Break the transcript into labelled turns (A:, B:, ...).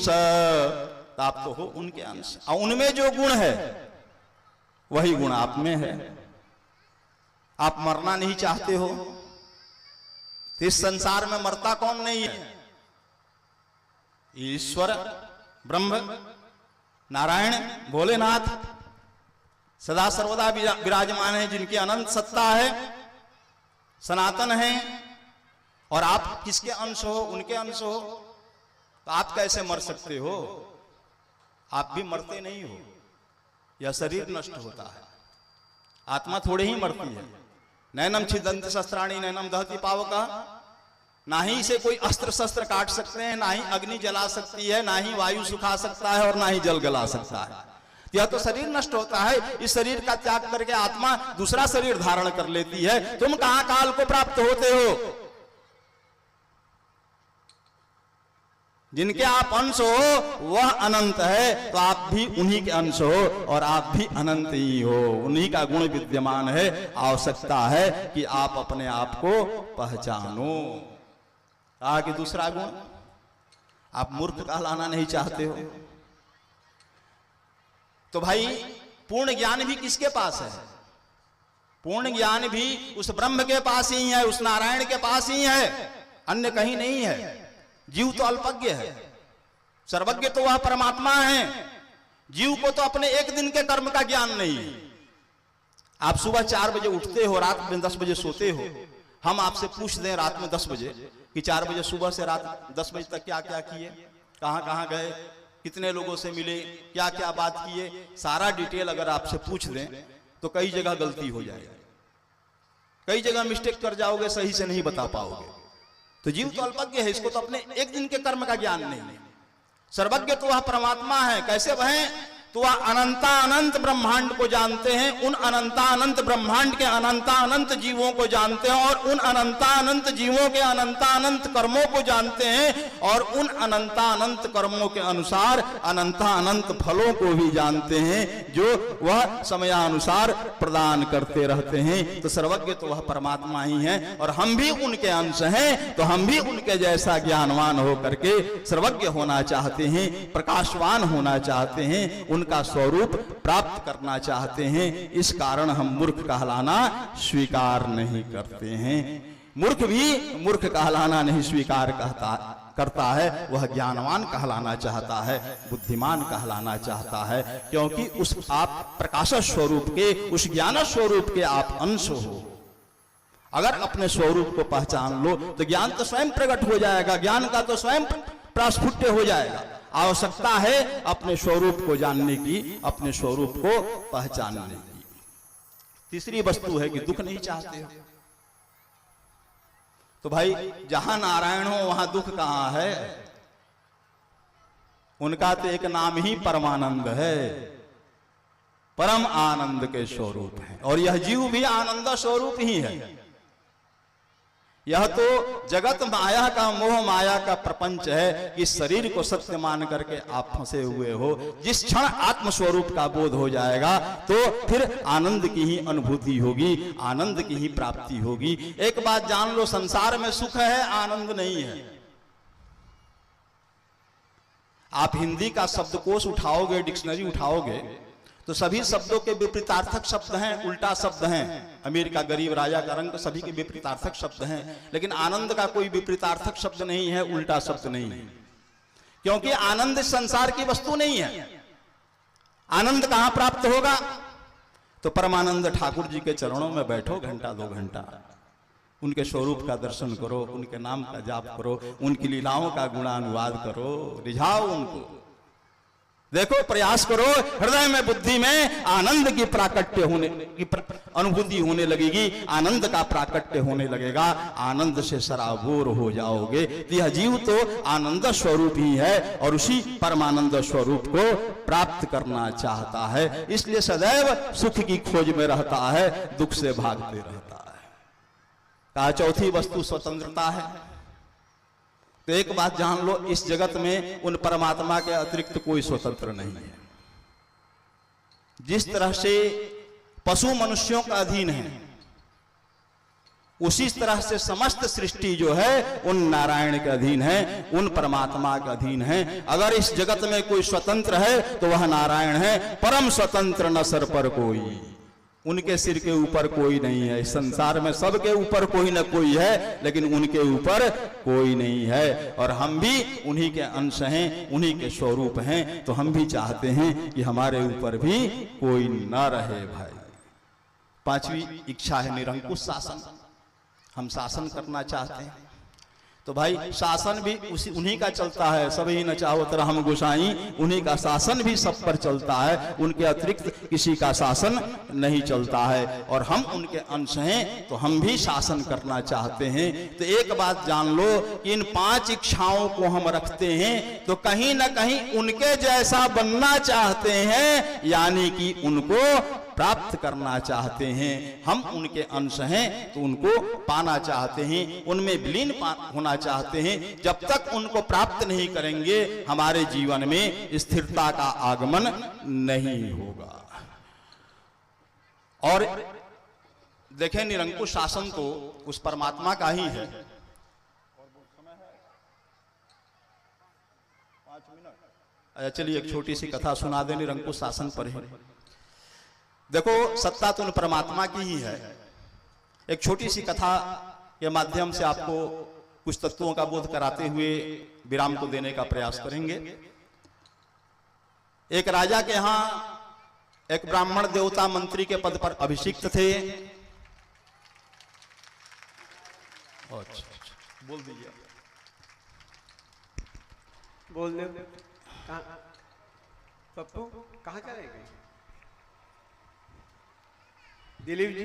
A: स, आप तो हो उनके अंश, और उनमें जो गुण है वही गुण आप में है। आप मरना नहीं चाहते हो तो इस संसार में मरता कौन नहीं है? ईश्वर ब्रह्म नारायण भोलेनाथ सदा सर्वदा विराजमान है, जिनकी अनंत सत्ता है, सनातन है। और आप किसके अंश हो? उनके अंश हो। तो आप कैसे मर सकते हो? आप भी मरते नहीं हो, यह शरीर नष्ट होता है, आत्मा थोड़े ही मरती है। नैनम छिदन्ति शस्त्राणि नैनम दहति पावका, ना ही इसे कोई अस्त्र शस्त्र काट सकते हैं, ना ही अग्नि जला सकती है, ना ही वायु सुखा सकता है और ना ही जल गला सकता है। यह तो शरीर नष्ट होता है। इस शरीर का त्याग करके आत्मा दूसरा शरीर धारण कर लेती है। तुम कहां काल को प्राप्त होते हो? जिनके आप अंश हो वह अनंत है, तो आप भी उन्हीं के अंश हो और आप भी अनंत ही हो। उन्हीं का गुण विद्यमान है। आवश्यकता है कि आप अपने आप को पहचानो। कि दूसरा गुण, आप मूर्ख कहलाना नहीं चाहते हो। तो भाई पूर्ण ज्ञान भी किसके पास है? पूर्ण ज्ञान भी उस ब्रह्म के पास ही है, उस नारायण के पास ही है, अन्य कहीं नहीं है। जीव तो अल्पज्ञ है, सर्वज्ञ तो वह परमात्मा है। जीव को तो अपने एक दिन के कर्म का ज्ञान नहीं है। आप सुबह 4 बजे उठते हो, रात में 10 बजे सोते हो। हम आपसे पूछ दें रात में 10 बजे कि 4 बजे सुबह से रात 10 बजे तक क्या क्या किए, कहां कहां गए, कितने लोगों से मिले, क्या क्या बात किए, सारा डिटेल अगर आपसे पूछ दें तो कई जगह गलती हो जाएगी, कई जगह मिस्टेक कर जाओगे, सही से नहीं बता पाओगे। तो जीव तो अल्पज्ञ है, इसको तो अपने एक दिन के कर्म का ज्ञान नहीं है। सर्वज्ञ तो वह परमात्मा है। कैसे वह है? तो वह अनंतानंत ब्रह्मांड को जानते हैं, उन अनंतानंत ब्रह्मांड के अनंतानंत जीवों को जानते हैं, और उन अनंतानंत जीवों के अनंतानंत कर्मों को जानते हैं, और उन अनंतानंत कर्मों के अनुसार अनंतानंत फलों को भी जानते हैं, जो वह समयानुसार प्रदान करते रहते हैं। तो सर्वज्ञ तो वह परमात्मा ही है, और हम भी उनके अंश हैं। तो हम भी उनके जैसा ज्ञानवान होकर के सर्वज्ञ होना चाहते हैं, प्रकाशवान होना चाहते हैं, उनका स्वरूप प्राप्त करना चाहते हैं। इस कारण हम मूर्ख कहलाना स्वीकार नहीं करते हैं। मूर्ख भी मूर्ख कहलाना नहीं स्वीकार करता है, वह ज्ञानवान कहलाना चाहता है, बुद्धिमान कहलाना चाहता है, क्योंकि उस आप प्रकाश स्वरूप के, उस ज्ञान स्वरूप के आप अंश हो। अगर अपने स्वरूप को पहचान लो तो ज्ञान तो स्वयं प्रकट हो जाएगा, ज्ञान का तो स्वयं प्रस्फुट हो जाएगा। आवश्यकता है अपने स्वरूप को जानने की, अपने स्वरूप को पहचानने की। तीसरी वस्तु है कि दुख नहीं चाहते हो। तो भाई जहां नारायण हो वहां दुख कहां है? उनका तो एक नाम ही परमानंद है, परम आनंद के स्वरूप है, और यह जीव भी आनंद स्वरूप ही है। यह तो जगत माया का मोह माया का प्रपंच है कि शरीर को सत्य मान करके आप फंसे हुए हो। जिस क्षण आत्म स्वरूप का बोध हो जाएगा तो फिर आनंद की ही अनुभूति होगी, आनंद की ही प्राप्ति होगी। एक बात जान लो, संसार में सुख है, आनंद नहीं है। आप हिंदी का शब्दकोश उठाओगे, डिक्शनरी उठाओगे, तो सभी शब्दों के विपरीतार्थक शब्द हैं, उल्टा शब्द हैं। अमीर का गरीब, राजा का रंग, सभी के विपरीतार्थक शब्द हैं, लेकिन आनंद का कोई विपरीतार्थक शब्द नहीं है, उल्टा शब्द नहीं है, क्योंकि आनंद संसार की वस्तु नहीं है। आनंद कहां प्राप्त होगा? तो परमानंद ठाकुर जी के चरणों में बैठो, घंटा 2 घंटा उनके स्वरूप का दर्शन करो, उनके नाम का जाप करो, उनकी लीलाओं का गुणानुवाद करो, रिझाओ उनको, देखो, प्रयास करो। हृदय में, बुद्धि में आनंद की प्राकट्य होने की अनुभूति होने लगेगी, आनंद का प्राकट्य होने लगेगा, आनंद से सराबोर हो जाओगे। तो यह जीव तो आनंद स्वरूप ही है और उसी परमानंद स्वरूप को प्राप्त करना चाहता है, इसलिए सदैव सुख की खोज में रहता है, दुख से भागते रहता है। कहा चौथी वस्तु स्वतंत्रता है। तो एक बात जान लो, इस जगत में उन परमात्मा के अतिरिक्त कोई स्वतंत्र नहीं है। जिस तरह से पशु मनुष्यों का अधीन है, उसी तरह से समस्त सृष्टि जो है उन नारायण के अधीन है, उन परमात्मा के अधीन है। अगर इस जगत में कोई स्वतंत्र है तो वह नारायण है। परम स्वतंत्र न सर पर कोई, उनके सिर के ऊपर कोई नहीं है। इस संसार में सबके ऊपर कोई न कोई है, लेकिन उनके ऊपर कोई नहीं है। और हम भी उन्हीं के अंश हैं, उन्हीं के स्वरूप हैं। तो हम भी चाहते हैं कि हमारे ऊपर भी कोई न रहे भाई। पांचवी इच्छा है निरंकुश शासन। हम शासन करना चाहते हैं। तो भाई शासन भी उन्हीं का चलता है। सभी न चाहो तरह हम गोसाई, उन्हीं का शासन भी सब पर चलता है। उनके अतिरिक्त किसी का शासन नहीं चलता है। और हम उनके अंश हैं तो हम भी शासन करना चाहते हैं। तो एक बात जान लो कि इन 5 इच्छाओं को हम रखते हैं तो कहीं ना कहीं उनके जैसा बनना चाहते हैं, यानी कि उनको प्राप्त करना चाहते हैं। हम उनके अंश हैं तो उनको पाना चाहते हैं, उनमें विलीन होना चाहते हैं। जब तक उनको प्राप्त नहीं करेंगे हमारे जीवन में स्थिरता का आगमन नहीं होगा। और देखें, निरंकुश शासन तो उस परमात्मा का ही है। चलिए एक छोटी सी कथा सुना दें निरंकुश शासन पर ही। देखो, सत्ता तो उन परमात्मा की ही है। एक छोटी सी कथा के माध्यम से आपको कुछ तत्वों का बोध कराते हुए विराम को देने का प्रयास करेंगे। एक राजा के यहां एक ब्राह्मण देवता मंत्री के पद पर अभिषिक्त थे। अच्छा, बोल दीजिए।
B: बोल दे। पप्पू कहाँ चले गए? दिलीप जी